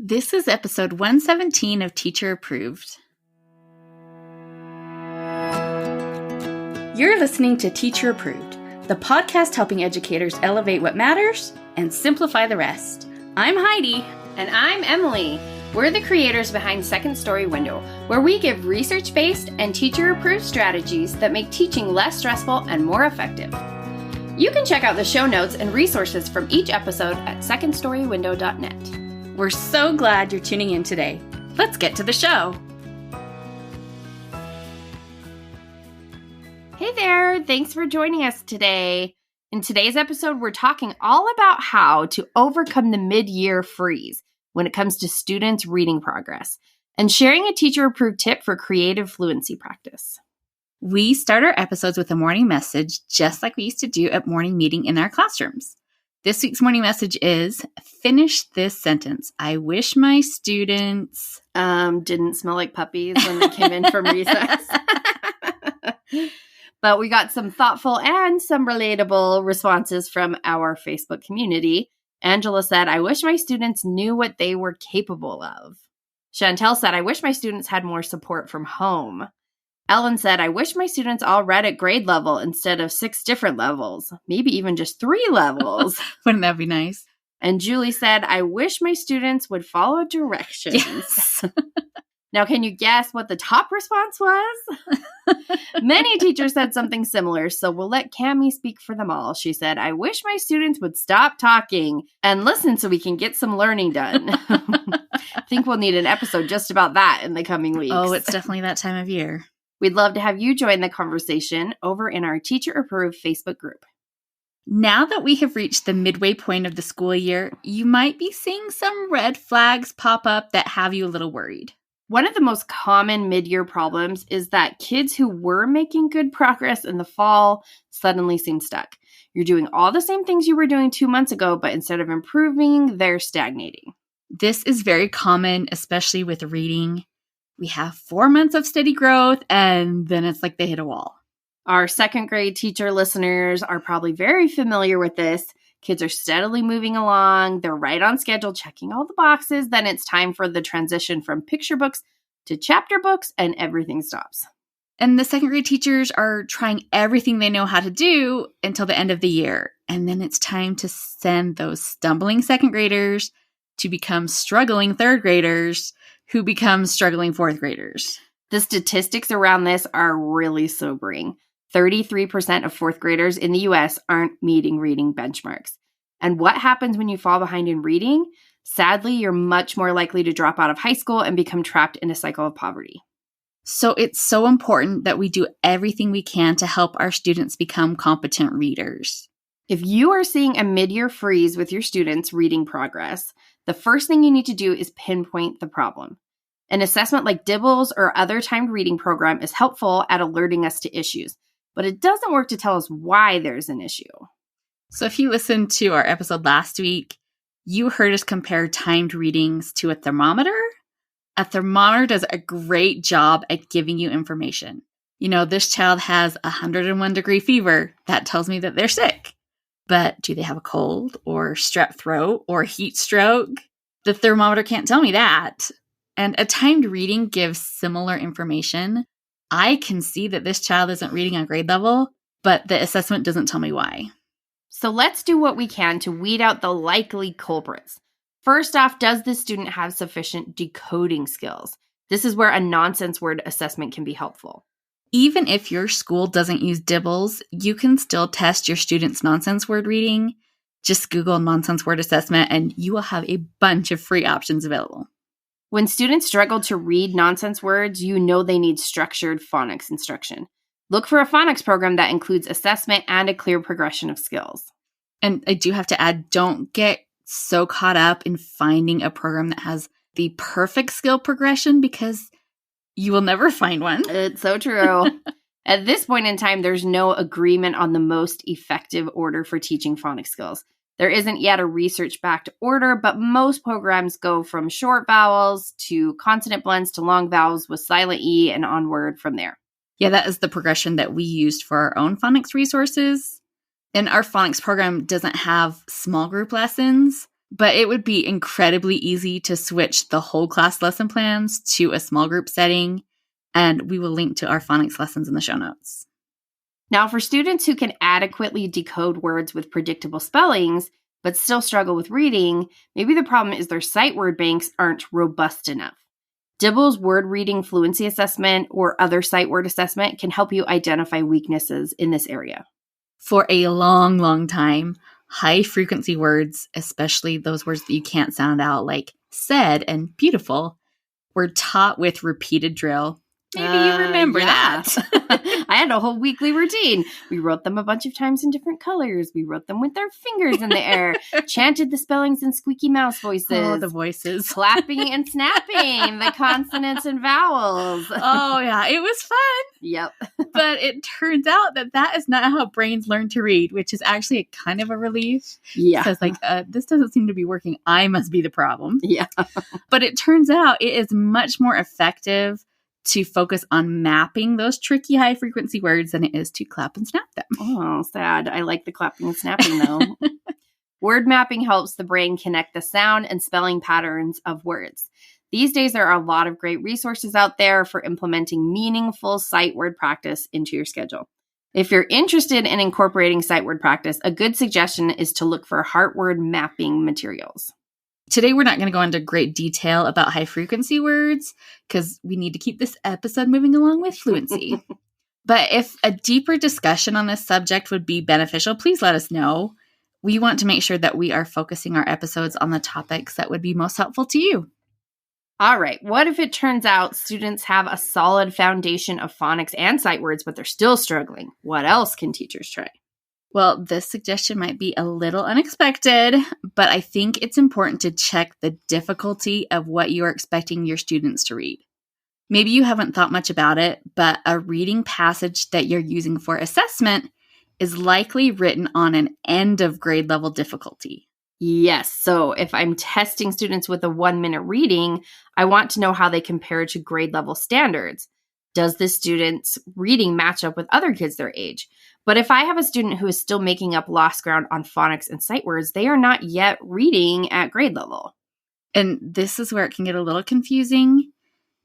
This is episode 117 of Teacher Approved. You're listening to Teacher Approved, the podcast helping educators elevate what matters and simplify the rest. I'm Heidi. And I'm Emily. We're the creators behind Second Story Window, where we give research-based and teacher-approved strategies that make teaching less stressful and more effective. You can check out the show notes and resources from each episode at secondstorywindow.net. We're so glad you're tuning in today. Let's get to the show. Hey there, thanks for joining us today. In today's episode, we're talking all about how to overcome the mid-year freeze when it comes to students' reading progress, and sharing a teacher-approved tip for creative fluency practice. We start our episodes with a morning message, just like we used to do at morning meeting in our classrooms. This week's morning message is, finish this sentence. I wish my students... didn't smell like puppies when they came in from recess. But we got some thoughtful and some relatable responses from our Facebook community. Angela said, I wish my students knew what they were capable of. Chantel said, I wish my students had more support from home. Ellen said, I wish my students all read at grade level instead of 6 different levels, maybe even just 3 levels. Wouldn't that be nice? And Julie said, I wish my students would follow directions. Yes. Now, can you guess what the top response was? Many teachers said something similar, so we'll let Cammie speak for them all. She said, I wish my students would stop talking and listen so we can get some learning done. I think we'll need an episode just about that in the coming weeks. Oh, it's definitely that time of year. We'd love to have you join the conversation over in our Teacher Approved Facebook group. Now that we have reached the midway point of the school year, you might be seeing some red flags pop up that have you a little worried. One of the most common mid-year problems is that kids who were making good progress in the fall suddenly seem stuck. You're doing all the same things you were doing 2 months ago, but instead of improving, they're stagnating. This is very common, especially with reading. We have 4 months of steady growth, and then it's like they hit a wall. Our second grade teacher listeners are probably very familiar with this. Kids are steadily moving along. They're right on schedule, checking all the boxes. Then it's time for the transition from picture books to chapter books, and everything stops. And the second grade teachers are trying everything they know how to do until the end of the year. And then it's time to send those stumbling second graders to become struggling third graders who become struggling fourth graders. The statistics around this are really sobering. 33% of fourth graders in the U.S. aren't meeting reading benchmarks. And what happens when you fall behind in reading? Sadly, you're much more likely to drop out of high school and become trapped in a cycle of poverty. So it's so important that we do everything we can to help our students become competent readers. If you are seeing a mid-year freeze with your students' reading progress, the first thing you need to do is pinpoint the problem. An assessment like DIBELS or other timed reading program is helpful at alerting us to issues, but it doesn't work to tell us why there's an issue. So if you listened to our episode last week, you heard us compare timed readings to a thermometer. A thermometer does a great job at giving you information. You know, this child has 101-degree fever. That tells me that they're sick. But do they have a cold or strep throat or heat stroke? The thermometer can't tell me that. And a timed reading gives similar information. I can see that this child isn't reading on grade level, but the assessment doesn't tell me why. So let's do what we can to weed out the likely culprits. First off, does the student have sufficient decoding skills? This is where a nonsense word assessment can be helpful. Even if your school doesn't use DIBELS, you can still test your students' nonsense word reading. Just Google nonsense word assessment and you will have a bunch of free options available. When students struggle to read nonsense words, you know they need structured phonics instruction. Look for a phonics program that includes assessment and a clear progression of skills. And I do have to add, don't get so caught up in finding a program that has the perfect skill progression because you will never find one. It's so true. At this point in time, there's no agreement on the most effective order for teaching phonics skills. There isn't yet a research-backed order, but most programs go from short vowels to consonant blends to long vowels with silent E and onward from there. Yeah, that is the progression that we used for our own phonics resources. And our phonics program doesn't have small group lessons, But it would be incredibly easy to switch the whole class lesson plans to a small group setting, and we will link to our phonics lessons in the show notes. Now, for students who can adequately decode words with predictable spellings, but still struggle with reading, maybe the problem is their sight word banks aren't robust enough. Dibble's word reading fluency assessment or other sight word assessment can help you identify weaknesses in this area. For a long, long time, high frequency words, especially those words that you can't sound out like said and beautiful, were taught with repeated drill. Maybe you remember that. I had a whole weekly routine. We wrote them a bunch of times in different colors. We wrote them with our fingers in the air, chanted the spellings in squeaky mouse voices. Oh, the voices. Clapping and snapping the consonants and vowels. Oh, yeah. It was fun. Yep. But it turns out that is not how brains learn to read, which is actually a kind of a relief. Yeah. Because this doesn't seem to be working. I must be the problem. Yeah. But it turns out it is much more effective to focus on mapping those tricky high frequency words than it is to clap and snap them. Oh, sad. I like the clapping and snapping though. Word mapping helps the brain connect the sound and spelling patterns of words. These days, there are a lot of great resources out there for implementing meaningful sight word practice into your schedule. If you're interested in incorporating sight word practice, a good suggestion is to look for heart word mapping materials. Today, we're not going to go into great detail about high frequency words because we need to keep this episode moving along with fluency. But if a deeper discussion on this subject would be beneficial, please let us know. We want to make sure that we are focusing our episodes on the topics that would be most helpful to you. All right. What if it turns out students have a solid foundation of phonics and sight words, but they're still struggling? What else can teachers try? Well, this suggestion might be a little unexpected, but I think it's important to check the difficulty of what you are expecting your students to read. Maybe you haven't thought much about it, but a reading passage that you're using for assessment is likely written on an end of grade level difficulty. Yes. So if I'm testing students with a 1-minute reading, I want to know how they compare to grade level standards. Does this student's reading match up with other kids their age? But if I have a student who is still making up lost ground on phonics and sight words, they are not yet reading at grade level. And this is where it can get a little confusing.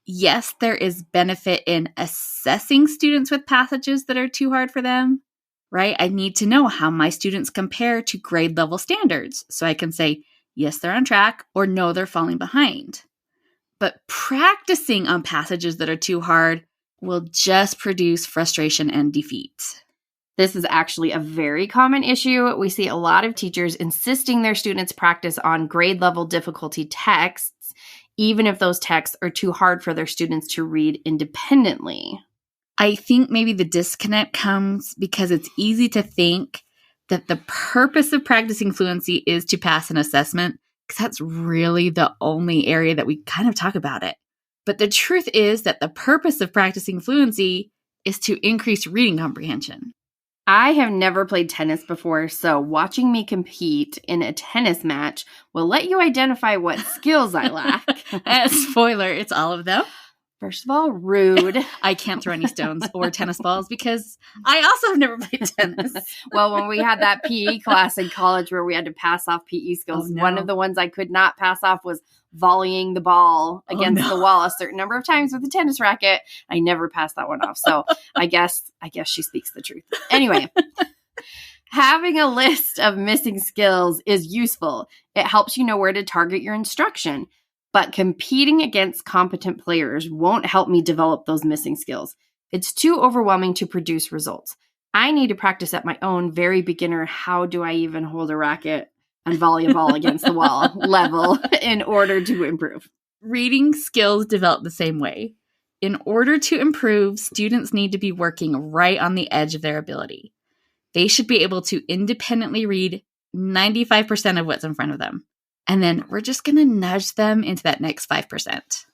Yes, there is benefit in assessing students with passages that are too hard for them, right? I need to know how my students compare to grade level standards. So I can say, yes, they're on track, or no, they're falling behind. But practicing on passages that are too hard will just produce frustration and defeat. This is actually a very common issue. We see a lot of teachers insisting their students practice on grade level difficulty texts, even if those texts are too hard for their students to read independently. I think maybe the disconnect comes because it's easy to think that the purpose of practicing fluency is to pass an assessment, because that's really the only area that we kind of talk about it. But the truth is that the purpose of practicing fluency is to increase reading comprehension. I have never played tennis before, so watching me compete in a tennis match will let you identify what skills I lack. Spoiler, it's all of them. First of all, rude. I can't throw any stones or tennis balls because I also have never played tennis. Well, when we had that PE class in college where we had to pass off PE skills, one of the ones I could not pass off was volleying the ball against the wall a certain number of times with a tennis racket. I never passed that one off. So I guess she speaks the truth. Anyway, having a list of missing skills is useful. It helps you know where to target your instruction. But competing against competent players won't help me develop those missing skills. It's too overwhelming to produce results. I need to practice at my own very beginner, how do I even hold a racket and volley a ball against the wall level in order to improve. Reading skills develop the same way. In order to improve, students need to be working right on the edge of their ability. They should be able to independently read 95% of what's in front of them. And then we're just going to nudge them into that next 5%.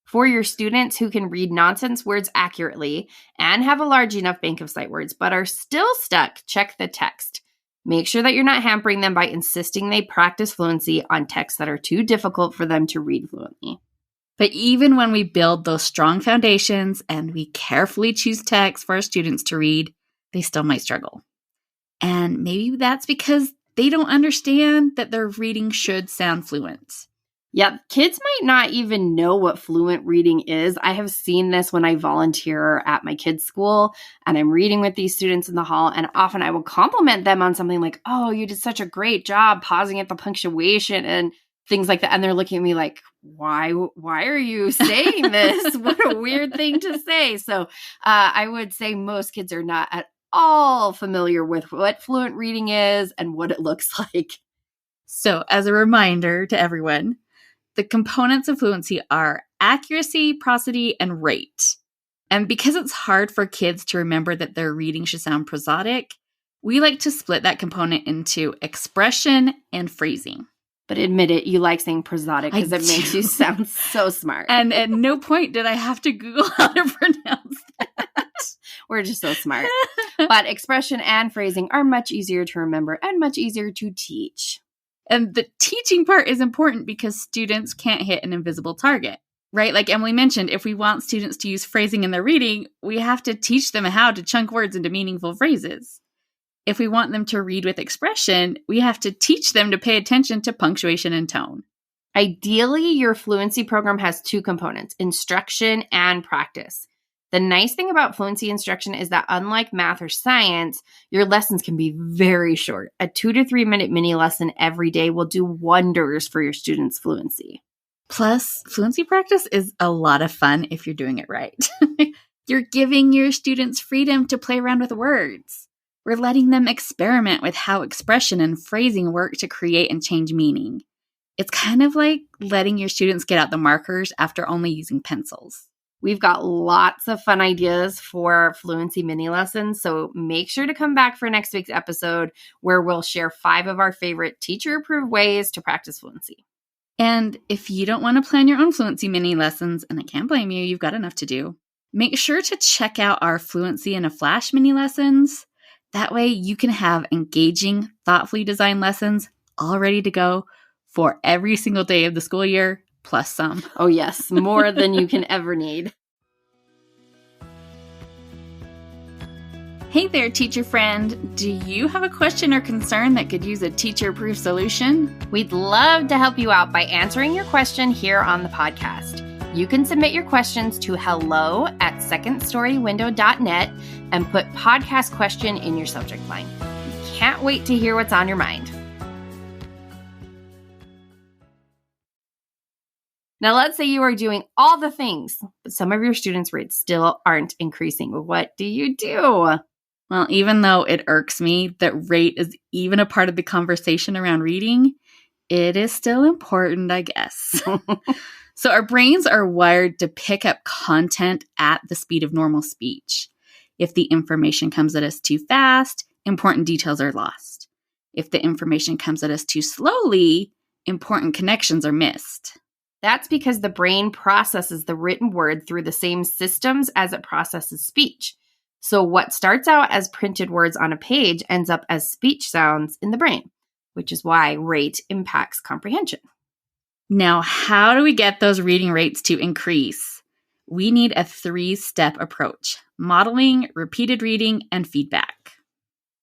For your students who can read nonsense words accurately and have a large enough bank of sight words, but are still stuck, check the text. Make sure that you're not hampering them by insisting they practice fluency on texts that are too difficult for them to read fluently. But even when we build those strong foundations and we carefully choose texts for our students to read, they still might struggle. And maybe that's because they don't understand that their reading should sound fluent. Yep, kids might not even know what fluent reading is. I have seen this when I volunteer at my kids' school and I'm reading with these students in the hall, and often I will compliment them on something like, oh, you did such a great job pausing at the punctuation and things like that. And they're looking at me like, why are you saying this? What a weird thing to say. So I would say most kids are not at all familiar with what fluent reading is and what it looks like. So as a reminder to everyone, the components of fluency are accuracy, prosody, and rate. And because it's hard for kids to remember that their reading should sound prosodic, we like to split that component into expression and phrasing. But admit it, you like saying prosodic because it makes you sound so smart. And at no point did I have to Google how to pronounce that. We're just so smart. But expression and phrasing are much easier to remember and much easier to teach. And the teaching part is important because students can't hit an invisible target, right? Like Emily mentioned, if we want students to use phrasing in their reading, we have to teach them how to chunk words into meaningful phrases. If we want them to read with expression, we have to teach them to pay attention to punctuation and tone. Ideally, your fluency program has two components, instruction and practice. The nice thing about fluency instruction is that unlike math or science, your lessons can be very short. A 2 to 3 minute mini lesson every day will do wonders for your students' fluency. Plus, fluency practice is a lot of fun if you're doing it right. You're giving your students freedom to play around with words. We're letting them experiment with how expression and phrasing work to create and change meaning. It's kind of like letting your students get out the markers after only using pencils. We've got lots of fun ideas for fluency mini lessons, so make sure to come back for next week's episode where we'll share 5 of our favorite teacher-approved ways to practice fluency. And if you don't want to plan your own fluency mini lessons, and I can't blame you, you've got enough to do, make sure to check out our Fluency in a Flash mini lessons. That way you can have engaging, thoughtfully designed lessons all ready to go for every single day of the school year, plus some. Oh yes, more than you can ever need. Hey there, teacher friend. Do you have a question or concern that could use a teacher-approved solution? We'd love to help you out by answering your question here on the podcast. You can submit your questions to hello@secondstorywindow.net and put podcast question in your subject line. We can't wait to hear what's on your mind. Now, let's say you are doing all the things, but some of your students' rates still aren't increasing. What do you do? Well, even though it irks me that rate is even a part of the conversation around reading, it is still important, I guess. So our brains are wired to pick up content at the speed of normal speech. If the information comes at us too fast, important details are lost. If the information comes at us too slowly, important connections are missed. That's because the brain processes the written word through the same systems as it processes speech. So what starts out as printed words on a page ends up as speech sounds in the brain, which is why rate impacts comprehension. Now, how do we get those reading rates to increase? We need a 3-step approach: modeling, repeated reading, and feedback.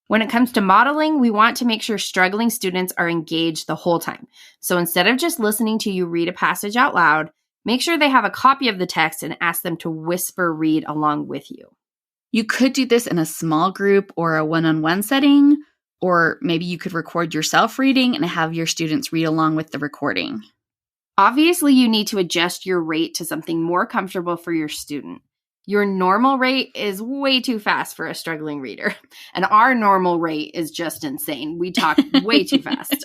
When it comes to modeling, we want to make sure struggling students are engaged the whole time. So instead of just listening to you read a passage out loud, make sure they have a copy of the text and ask them to whisper read along with you. You could do this in a small group or a one-on-one setting, or maybe you could record yourself reading and have your students read along with the recording. Obviously, you need to adjust your rate to something more comfortable for your student. Your normal rate is way too fast for a struggling reader, and our normal rate is just insane. We talk way too fast.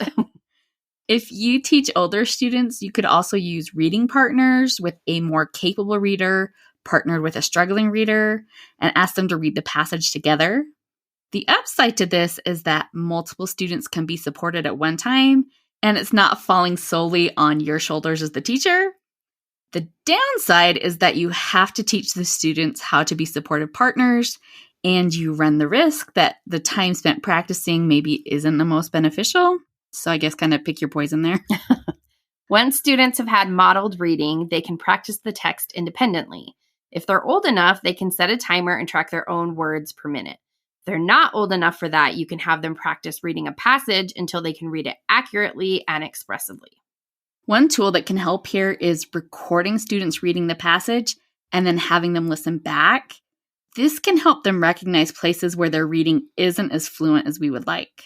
If you teach older students, you could also use reading partners with a more capable reader partnered with a struggling reader and ask them to read the passage together. The upside to this is that multiple students can be supported at one time, and it's not falling solely on your shoulders as the teacher. The downside is that you have to teach the students how to be supportive partners, and you run the risk that the time spent practicing maybe isn't the most beneficial. So I guess kind of pick your poison there. Once students have had modeled reading, they can practice the text independently. If they're old enough, they can set a timer and track their own words per minute. they're not old enough for that, you can have them practice reading a passage until they can read it accurately and expressively. One tool that can help here is recording students reading the passage and then having them listen back. This can help them recognize places where their reading isn't as fluent as we would like.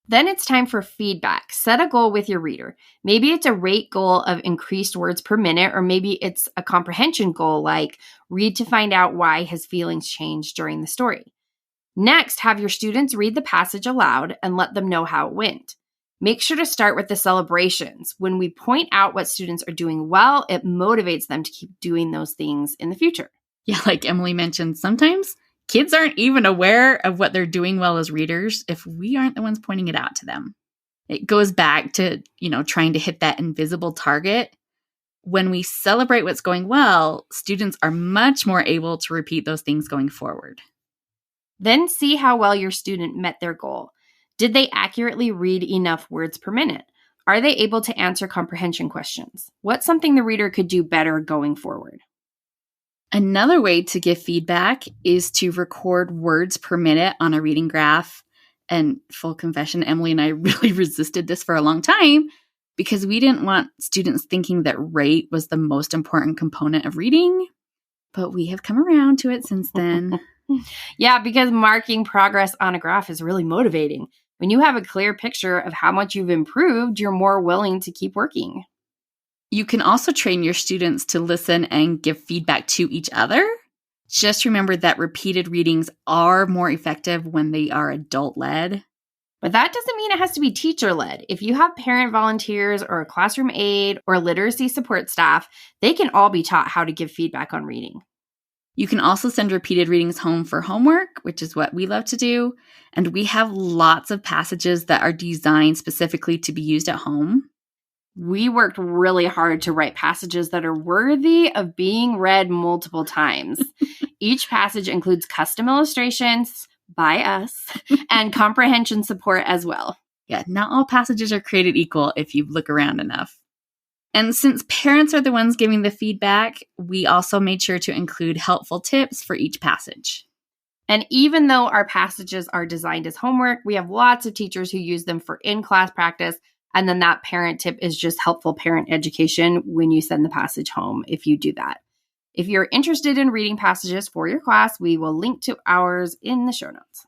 Then it's time for feedback. Set a goal with your reader. Maybe it's a rate goal of increased words per minute, or maybe it's a comprehension goal like read to find out why his feelings changed during the story. Next, have your students read the passage aloud and let them know how it went. Make sure to start with the celebrations. When we point out what students are doing well, it motivates them to keep doing those things in the future. Yeah, like Emily mentioned, sometimes kids aren't even aware of what they're doing well as readers if we aren't the ones pointing it out to them. It goes back to, trying to hit that invisible target. When we celebrate what's going well, students are much more able to repeat those things going forward. Then see how well your student met their goal. Did they accurately read enough words per minute? Are they able to answer comprehension questions? What's something the reader could do better going forward? Another way to give feedback is to record words per minute on a reading graph. And full confession, Emily and I really resisted this for a long time because we didn't want students thinking that rate was the most important component of reading. But we have come around to it since then. Yeah, because marking progress on a graph is really motivating. When you have a clear picture of how much you've improved, you're more willing to keep working. You can also train your students to listen and give feedback to each other. Just remember that repeated readings are more effective when they are adult-led. But that doesn't mean it has to be teacher-led. If you have parent volunteers or a classroom aide or literacy support staff, they can all be taught how to give feedback on reading. You can also send repeated readings home for homework, which is what we love to do. And we have lots of passages that are designed specifically to be used at home. We worked really hard to write passages that are worthy of being read multiple times. Each passage includes custom illustrations by us and comprehension support as well. Yeah, not all passages are created equal if you look around enough. And since parents are the ones giving the feedback, we also made sure to include helpful tips for each passage. And even though our passages are designed as homework, we have lots of teachers who use them for in-class practice. And then that parent tip is just helpful parent education when you send the passage home, if you do that. If you're interested in reading passages for your class, we will link to ours in the show notes.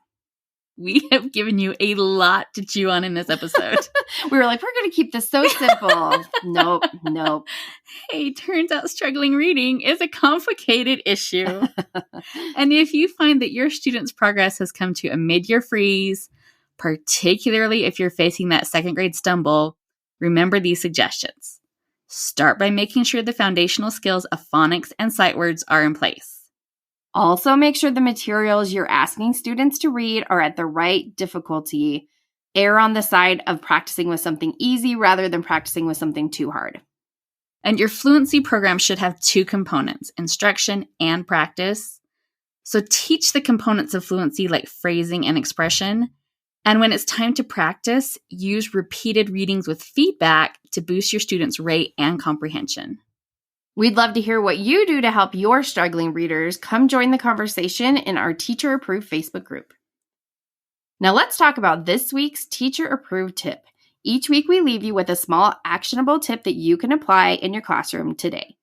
We have given you a lot to chew on in this episode. We were like, we're going to keep this so simple. Nope. Hey, turns out struggling reading is a complicated issue. And if you find that your student's progress has come to a mid-year freeze, particularly if you're facing that second grade stumble, remember these suggestions. Start by making sure the foundational skills of phonics and sight words are in place. Also, make sure the materials you're asking students to read are at the right difficulty. Err on the side of practicing with something easy rather than practicing with something too hard. And your fluency program should have two components, instruction and practice. So teach the components of fluency like phrasing and expression. And when it's time to practice, use repeated readings with feedback to boost your students' rate and comprehension. We'd love to hear what you do to help your struggling readers. Come join the conversation in our Teacher Approved Facebook group. Now let's talk about this week's Teacher Approved tip. Each week we leave you with a small actionable tip that you can apply in your classroom today.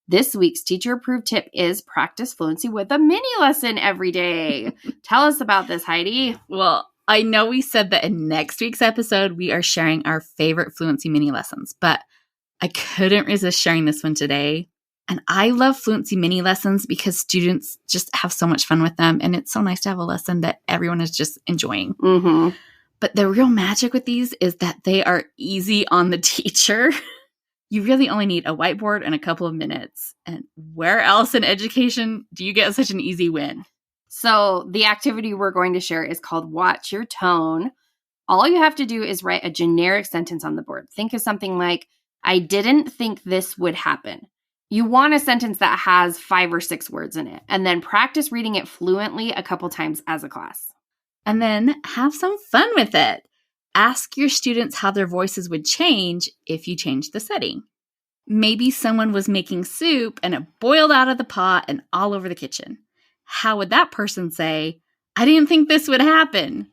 This week's Teacher Approved tip is practice fluency with a mini lesson every day. Tell us about this, Heidi. Well, I know we said that in next week's episode, we are sharing our favorite fluency mini lessons, but I couldn't resist sharing this one today. And I love fluency mini lessons because students just have so much fun with them. And it's so nice to have a lesson that everyone is just enjoying. Mm-hmm. But the real magic with these is that they are easy on the teacher. You really only need a whiteboard and a couple of minutes. And where else in education do you get such an easy win? So the activity we're going to share is called Watch Your Tone. All you have to do is write a generic sentence on the board. Think of something like, I didn't think this would happen. You want a sentence that has 5 or 6 words in it, and then practice reading it fluently a couple times as a class. And then have some fun with it. Ask your students how their voices would change if you changed the setting. Maybe someone was making soup and it boiled out of the pot and all over the kitchen. How would that person say, I didn't think this would happen.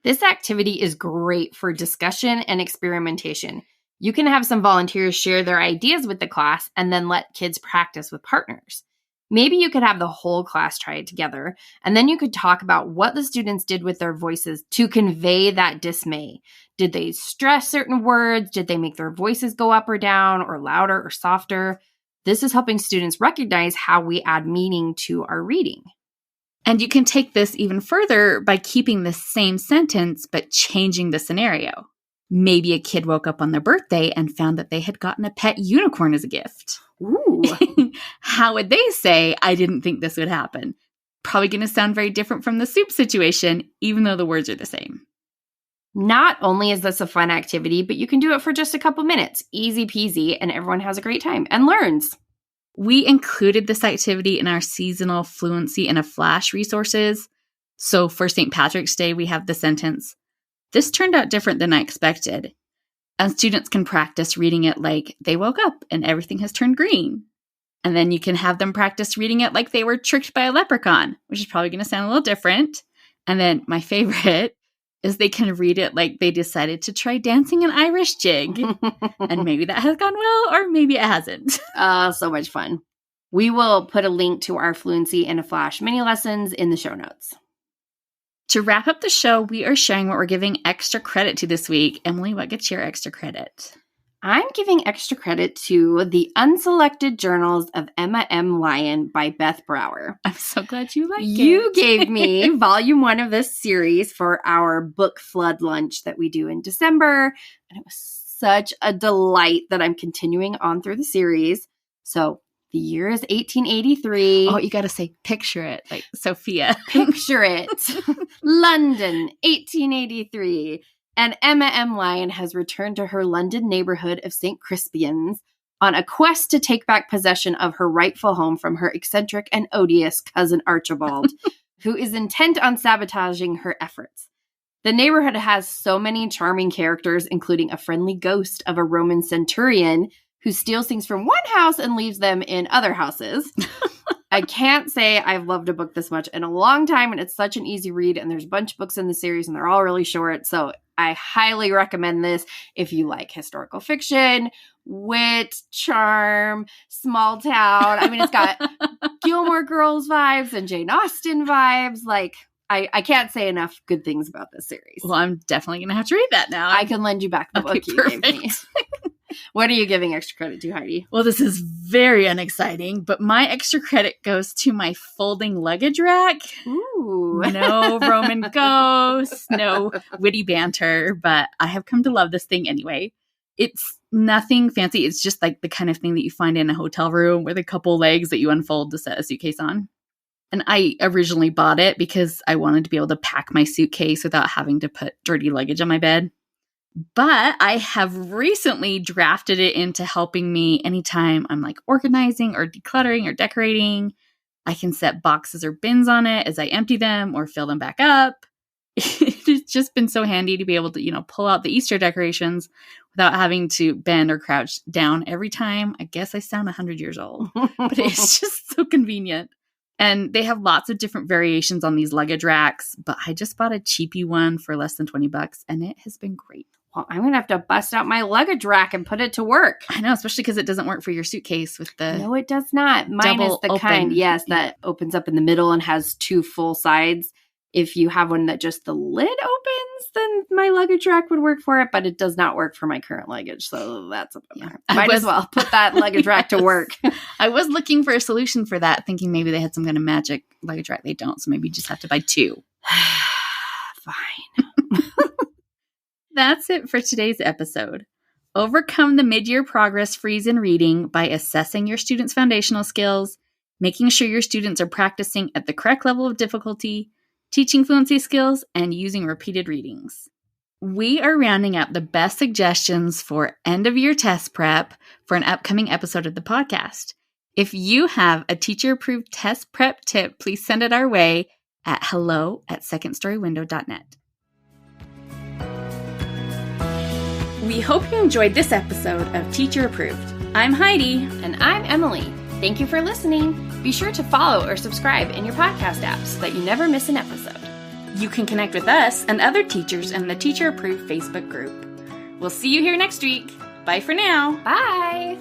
This activity is great for discussion and experimentation. You can have some volunteers share their ideas with the class and then let kids practice with partners. Maybe you could have the whole class try it together, and then you could talk about what the students did with their voices to convey that dismay. Did they stress certain words? Did they make their voices go up or down, or louder or softer? This is helping students recognize how we add meaning to our reading. And you can take this even further by keeping the same sentence but changing the scenario. Maybe a kid woke up on their birthday and found that they had gotten a pet unicorn as a gift. Ooh. How would they say, I didn't think this would happen? Probably going to sound very different from the soup situation, even though the words are the same. Not only is this a fun activity, but you can do it for just a couple minutes. Easy peasy, and everyone has a great time and learns. We included this activity in our seasonal Fluency in a Flash resources. So for St. Patrick's Day, we have the sentence, "This turned out different than I expected." And students can practice reading it like they woke up and everything has turned green. And then you can have them practice reading it like they were tricked by a leprechaun, which is probably going to sound a little different. And then my favorite is they can read it like they decided to try dancing an Irish jig. And maybe that has gone well, or maybe it hasn't. So much fun. We will put a link to our Fluency in a Flash mini lessons in the show notes. To wrap up the show, we are sharing what we're giving extra credit to this week. Emily, what gets your extra credit? I'm giving extra credit to The Unselected Journals of Emma M. Lyon by Beth Brower. I'm so glad you like it. You gave me volume 1 of this series for our book flood lunch that we do in December. And it was such a delight that I'm continuing on through the series. So the year is 1883. Oh, you got to say picture it, like Sophia. Picture it. London, 1883. And Emma M. Lyon has returned to her London neighborhood of St. Crispian's on a quest to take back possession of her rightful home from her eccentric and odious cousin Archibald, who is intent on sabotaging her efforts. The neighborhood has so many charming characters, including a friendly ghost of a Roman centurion who steals things from one house and leaves them in other houses. I can't say I've loved a book this much in a long time, and it's such an easy read, and there's a bunch of books in the series, and they're all really short, so I highly recommend this if you like historical fiction, wit, charm, small town. I mean, it's got Gilmore Girls vibes and Jane Austen vibes. Like, I can't say enough good things about this series. Well, I'm definitely going to have to read that now. I can lend you back the book you gave me. What are you giving extra credit to, Heidi? Well, this is very unexciting, but my extra credit goes to my folding luggage rack. Ooh. No Roman ghosts, no witty banter, but I have come to love this thing anyway. It's nothing fancy. It's just like the kind of thing that you find in a hotel room with a couple legs that you unfold to set a suitcase on. And I originally bought it because I wanted to be able to pack my suitcase without having to put dirty luggage on my bed. But I have recently drafted it into helping me anytime I'm like organizing or decluttering or decorating. I can set boxes or bins on it as I empty them or fill them back up. It's just been so handy to be able to, pull out the Easter decorations without having to bend or crouch down every time. I guess I sound 100 years old, but it's just so convenient. And they have lots of different variations on these luggage racks, but I just bought a cheapy one for less than $20, and it has been great. Well, I'm going to have to bust out my luggage rack and put it to work. I know, especially because it doesn't work for your suitcase with the No, it does not. Mine is the kind, yes, that opens up in the middle and has 2 full sides. If you have one that just the lid opens, then my luggage rack would work for it, but it does not work for my current luggage, so that's a bummer. Yeah. Might as well put that luggage rack to work. I was looking for a solution for that, thinking maybe they had some kind of magic luggage rack. They don't, so maybe you just have to buy 2. Fine. That's it for today's episode. Overcome the mid-year progress freeze in reading by assessing your students' foundational skills, making sure your students are practicing at the correct level of difficulty, teaching fluency skills, and using repeated readings. We are rounding up the best suggestions for end-of-year test prep for an upcoming episode of the podcast. If you have a teacher-approved test prep tip, please send it our way at hello@secondstorywindow.net. We hope you enjoyed this episode of Teacher Approved. I'm Heidi. And I'm Emily. Thank you for listening. Be sure to follow or subscribe in your podcast apps so that you never miss an episode. You can connect with us and other teachers in the Teacher Approved Facebook group. We'll see you here next week. Bye for now. Bye.